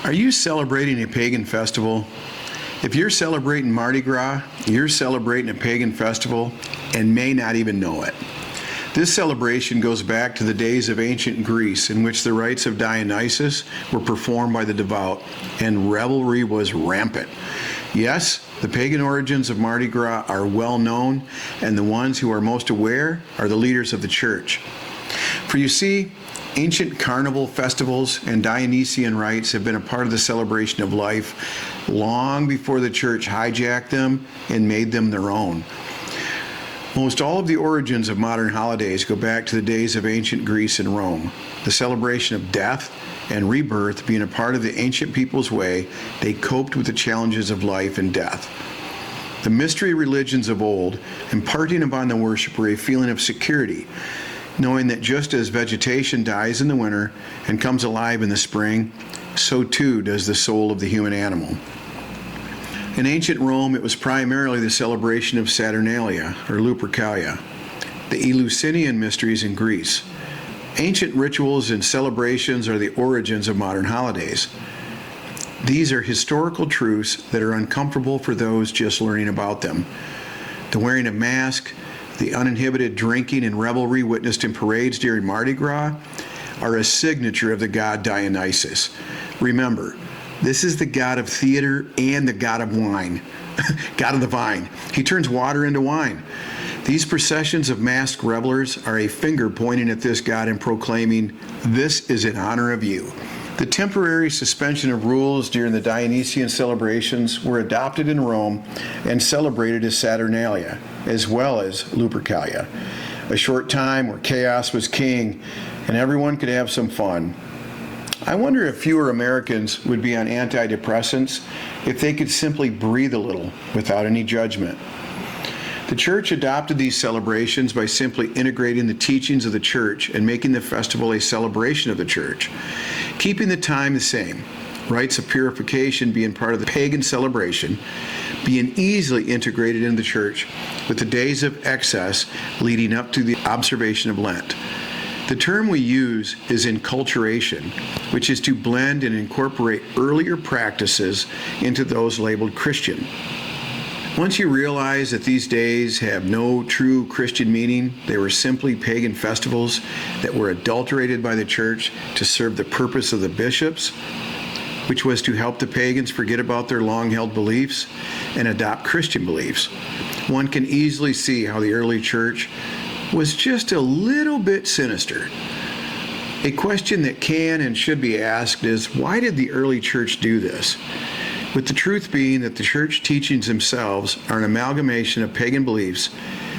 Are you celebrating a pagan festival? If you're celebrating Mardi Gras, you're celebrating a pagan festival and may not even know it. This celebration goes back to the days of ancient Greece, in which the rites of Dionysius were performed by the devout and revelry was rampant. Yes, the pagan origins of Mardi Gras are well known, and the ones who are most aware are the leaders of the church. For you see, ancient carnival festivals and Dionysian rites have been a part of the celebration of life long before the church hijacked them and made them their own. Most all of the origins of modern holidays go back to the days of ancient Greece and Rome. The celebration of death and rebirth being a part of the ancient people's way, they coped with the challenges of life and death. The mystery religions of old, imparting upon the worshiper a feeling of security, knowing that just as vegetation dies in the winter and comes alive in the spring, so too does the soul of the human animal. In ancient Rome, it was primarily the celebration of Saturnalia, or Lupercalia, the Eleusinian mysteries in Greece. Ancient rituals and celebrations are the origins of modern holidays. These are historical truths that are uncomfortable for those just learning about them. The wearing of masks, the uninhibited drinking and revelry witnessed in parades during Mardi Gras are a signature of the god Dionysius. Remember, this is the god of theater and the god of wine, god of the vine. He turns water into wine. These processions of masked revelers are a finger pointing at this god and proclaiming, "This is in honor of you." The temporary suspension of rules during the Dionysian celebrations were adopted in Rome and celebrated as Saturnalia, as well as Lupercalia, a short time where chaos was king and everyone could have some fun. I wonder if fewer Americans would be on antidepressants if they could simply breathe a little without any judgment. The church adopted these celebrations by simply integrating the teachings of the church and making the festival a celebration of the church, keeping the time the same, rites of purification being part of the pagan celebration, being easily integrated into the church with the days of excess leading up to the observation of Lent. The term we use is enculturation, which is to blend and incorporate earlier practices into those labeled Christian. Once you realize that these days have no true Christian meaning, they were simply pagan festivals that were adulterated by the church to serve the purpose of the bishops, which was to help the pagans forget about their long-held beliefs and adopt Christian beliefs, one can easily see how the early church was just a little bit sinister. A question that can and should be asked is, why did the early church do this? With the truth being that the church teachings themselves are an amalgamation of pagan beliefs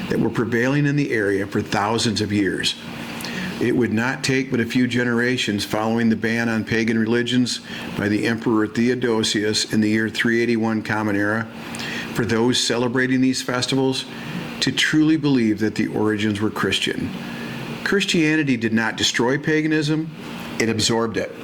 that were prevailing in the area for thousands of years. It would not take but a few generations following the ban on pagan religions by the Emperor Theodosius in the year 381 Common Era for those celebrating these festivals to truly believe that the origins were Christian. Christianity did not destroy paganism, it absorbed it.